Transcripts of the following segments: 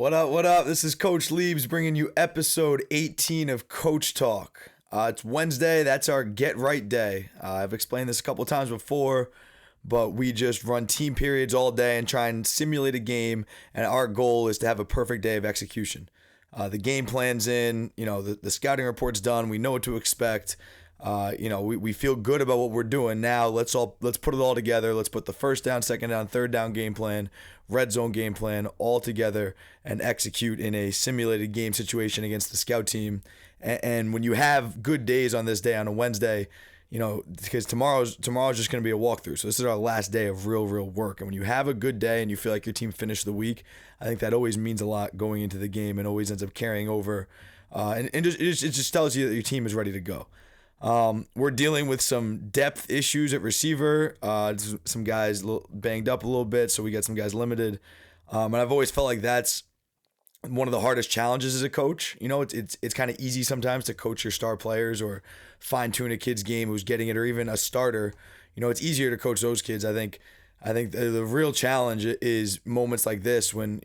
What up? What up? This is Coach Liebs bringing you episode 18 of Coach Talk. It's Wednesday. That's our get right day. I've explained this a couple of times before, but we just run team periods all day and try and simulate a game. And our goal is to have a perfect day of execution. The game plan's in, the scouting report's done. We know what to expect. We feel good about what we're doing. Now let's put it all together. Let's put the first down, second down, third down game plan, red zone game plan all together and execute in a simulated game situation against the scout team. And when you have good days on this day on a Wednesday, because tomorrow's just going to be a walkthrough. So this is our last day of real work. And when you have a good day and you feel like your team finished the week, I think that always means a lot going into the game and always ends up carrying over. It just tells you that your team is ready to go. We're dealing with some depth issues at receiver. Some guys banged up a little bit, so we got some guys limited. And I've always felt like that's one of the hardest challenges as a coach. It's kind of easy sometimes to coach your star players or fine tune a kid's game who's getting it, or even a starter. It's easier to coach those kids. I think the real challenge is moments like this when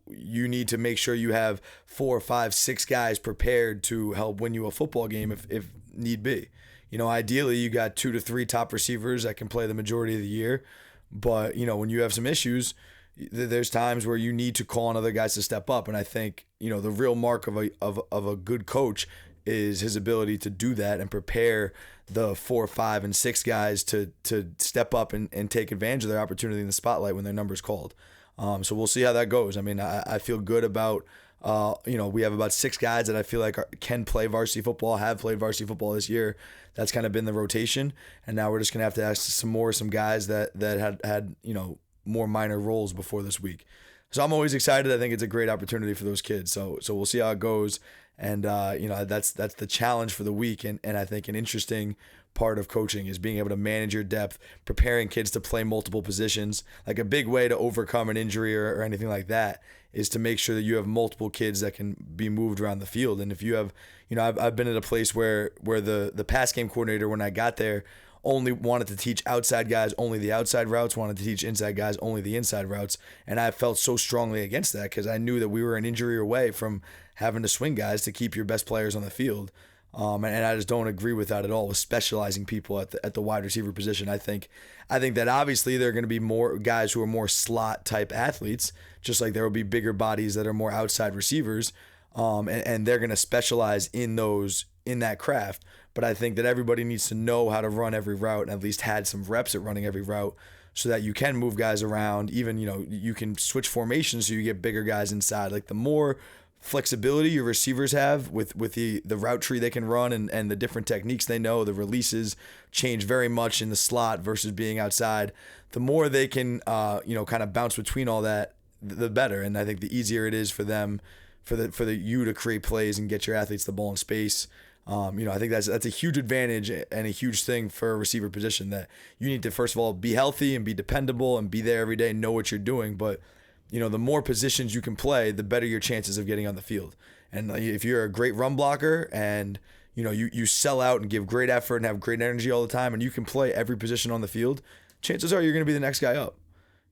you need to make sure you have 4, 5, 6 guys prepared to help win you a football game if need be. Ideally you got 2 to 3 top receivers that can play the majority of the year, but when you have some issues, there's times where you need to call on other guys to step up. And I think the real mark of a good coach is his ability to do that and prepare the 4, 5, and 6 guys to step up and take advantage of their opportunity in the spotlight when their number's called. So we'll see how that goes. I mean, I feel good about, we have about 6 guys that I feel like can play varsity football, have played varsity football this year. That's kind of been the rotation. And now we're just going to have to ask some guys that had more minor roles before this week. So I'm always excited. I think it's a great opportunity for those kids. So we'll see how it goes. And, that's the challenge for the week. And I think an interesting part of coaching is being able to manage your depth, preparing kids to play multiple positions. Like a big way to overcome an injury or anything like that is to make sure that you have multiple kids that can be moved around the field. And if you have, I've been at a place where the pass game coordinator, when I got there, only wanted to teach outside guys only the outside routes, wanted to teach inside guys only the inside routes. And I felt so strongly against that because I knew that we were an injury away from having to swing guys to keep your best players on the field. And I just don't agree with that at all, with specializing people at the wide receiver position. I think that obviously there are going to be more guys who are more slot type athletes, just like there will be bigger bodies that are more outside receivers. And they're going to specialize in that craft. But I think that everybody needs to know how to run every route and at least had some reps at running every route so that you can move guys around. Even, you can switch formations so you get bigger guys inside. Like the more flexibility your receivers have with the route tree they can run and the different techniques they know, the releases change very much in the slot versus being outside. The more they can, kind of bounce between all that, the better. And I think the easier it is for them, for you to create plays and get your athletes the ball in space. I think that's a huge advantage and a huge thing for a receiver position, that you need to, first of all, be healthy and be dependable and be there every day, know what you're doing. But, the more positions you can play, the better your chances of getting on the field. And if you're a great run blocker and, you sell out and give great effort and have great energy all the time and you can play every position on the field, chances are you're going to be the next guy up.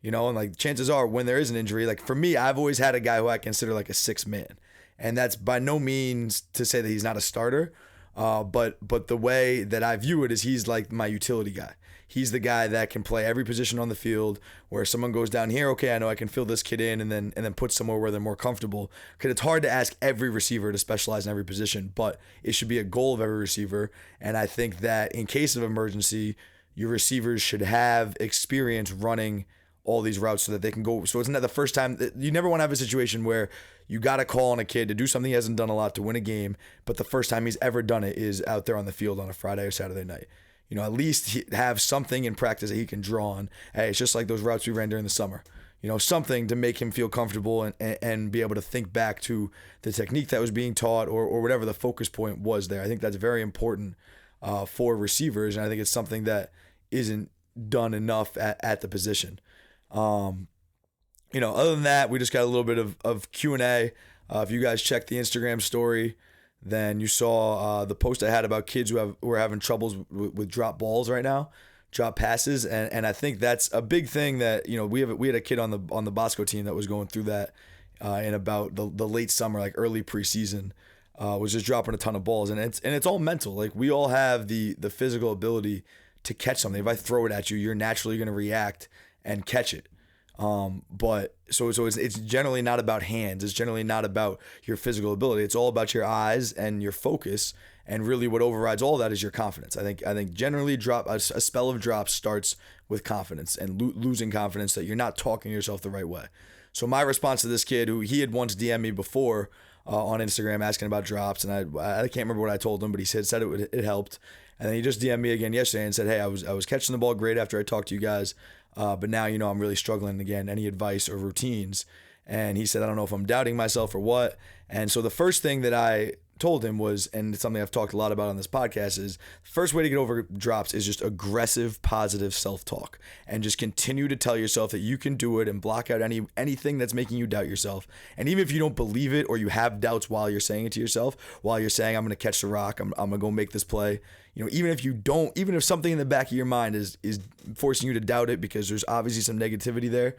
And like chances are when there is an injury, like for me, I've always had a guy who I consider like a 6th man. And that's by no means to say that he's not a starter, but the way that I view it is he's like my utility guy. He's the guy that can play every position on the field, where someone goes down here, okay, I know I can fill this kid in and then put somewhere where they're more comfortable. Because it's hard to ask every receiver to specialize in every position, but it should be a goal of every receiver. And I think that in case of emergency, your receivers should have experience running all these routes so that they can go. So it's not the first time. You never want to have a situation where you got to call on a kid to do something he hasn't done a lot to win a game, but the first time he's ever done it is out there on the field on a Friday or Saturday night. At least have something in practice that he can draw on. Hey, it's just like those routes we ran during the summer. Something to make him feel comfortable and be able to think back to the technique that was being taught or whatever the focus point was there. I think that's very important for receivers, and I think it's something that isn't done enough at the position. Other than that, we just got a little bit of Q&A. If you guys checked the Instagram story, then you saw the post I had about kids who are having troubles with drop balls right now, drop passes, and I think that's a big thing that we had a kid on the Bosco team that was going through that in about the late summer, like early preseason. Was just dropping a ton of balls, and it's all mental. Like, we all have the physical ability to catch something. If I throw it at you, you're naturally going to react and catch it. But so it's generally not about hands. It's generally not about your physical ability. It's all about your eyes and your focus. And really, what overrides all that is your confidence. I think generally a spell of drops starts with confidence and losing confidence that you're not talking to yourself the right way. So my response to this kid, who he had once DM'd me before on Instagram asking about drops, and I can't remember what I told him, but he said it helped. And then he just DM'd me again yesterday and said, hey, I was catching the ball great after I talked to you guys, but now, I'm really struggling again. Any advice or routines? And he said, I don't know if I'm doubting myself or what. And so the first thing that I told him was, and it's something I've talked a lot about on this podcast, is the first way to get over drops is just aggressive, positive self-talk, and just continue to tell yourself that you can do it and block out anything that's making you doubt yourself. And even if you don't believe it, or you have doubts while you're saying it to yourself, while you're saying, I'm going to catch the rock, I'm going to go make this play, even if something in the back of your mind is forcing you to doubt it because there's obviously some negativity there,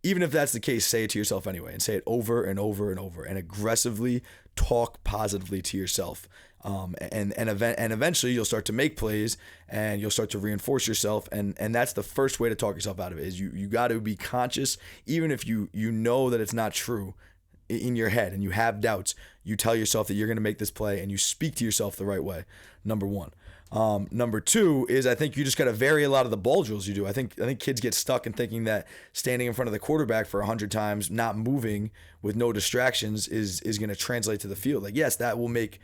even if that's the case, say it to yourself anyway, and say it over and over and over, and aggressively talk positively to yourself. And eventually you'll start to make plays, and you'll start to reinforce yourself. And that's the first way to talk yourself out of it, is you got to be conscious, even if you know that it's not true in your head and you have doubts. You tell yourself that you're going to make this play, and you speak to yourself the right way. Number one. Number two is, I think you just got to vary a lot of the ball drills you do. I think kids get stuck in thinking that standing in front of the quarterback for 100 times, not moving with no distractions is going to translate to the field. Like, yes, that will make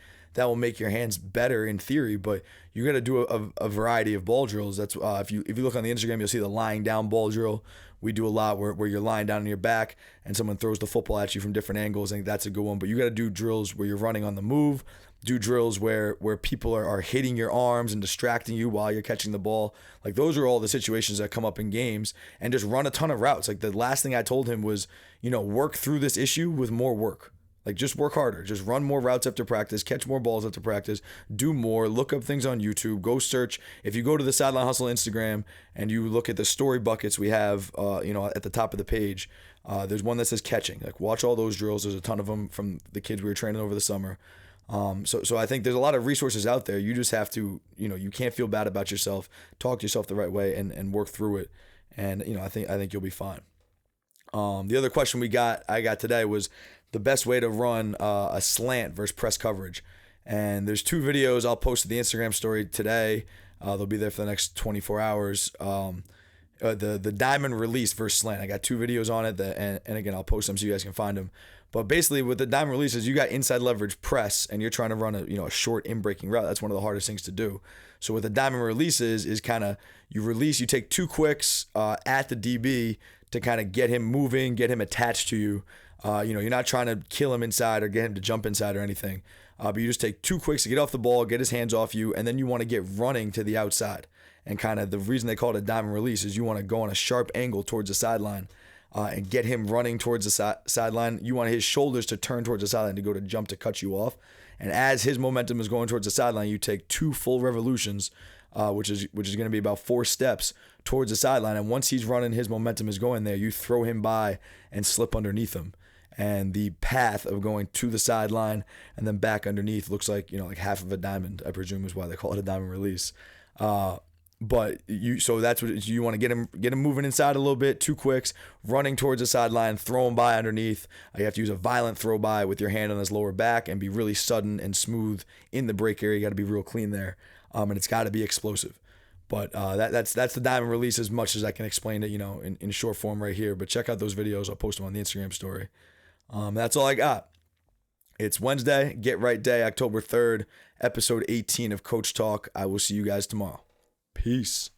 your hands better in theory, but you got to do a variety of ball drills. That's if you look on the Instagram, you'll see the lying down ball drill. We do a lot where you're lying down on your back and someone throws the football at you from different angles. I think that's a good one. But you got to do drills where you're running on the move. Do drills where people are hitting your arms and distracting you while you're catching the ball. Like, those are all the situations that come up in games. And just run a ton of routes. Like, the last thing I told him was, work through this issue with more work. Like, just work harder. Just run more routes after practice. Catch more balls after practice. Do more. Look up things on YouTube. Go search. If you go to the Sideline Hustle Instagram and you look at the story buckets we have, at the top of the page, there's one that says catching. Like, watch all those drills. There's a ton of them from the kids we were training over the summer. So I think there's a lot of resources out there. You just have to, you can't feel bad about yourself. Talk to yourself the right way and work through it. And, I think you'll be fine. The other question I got today was the best way to run a slant versus press coverage. And there's two videos I'll post to the Instagram story today. They'll be there for the next 24 hours. The diamond release versus slant. I got two videos on it and again, I'll post them so you guys can find them. But basically, with the diamond releases, you got inside leverage press, and you're trying to run a short in-breaking route. That's one of the hardest things to do. So with the diamond releases is kind of, you take two quicks at the DB to kind of get him moving, get him attached to you. You're not trying to kill him inside or get him to jump inside or anything. But you just take two quicks to get off the ball, get his hands off you, and then you want to get running to the outside. And kind of the reason they call it a diamond release is you want to go on a sharp angle towards the sideline. And get him running towards the sideline. You want his shoulders to turn towards the sideline to go to jump to cut you off. And as his momentum is going towards the sideline, you take two full revolutions, which is going to be about 4 steps towards the sideline. And once he's running, his momentum is going there, you throw him by and slip underneath him. And the path of going to the sideline and then back underneath looks like, like half of a diamond, I presume is why they call it a diamond release. But so that's what you want to get him moving inside a little bit, 2 quicks, running towards the sideline, throw him by underneath. You have to use a violent throw by with your hand on his lower back and be really sudden and smooth in the break area. You got to be real clean there, and it's got to be explosive. But that's the diamond release as much as I can explain it, in short form right here. But check out those videos. I'll post them on the Instagram story. That's all I got. It's Wednesday, Get Right Day, October 3rd, episode 18 of Coach Talk. I will see you guys tomorrow. Peace.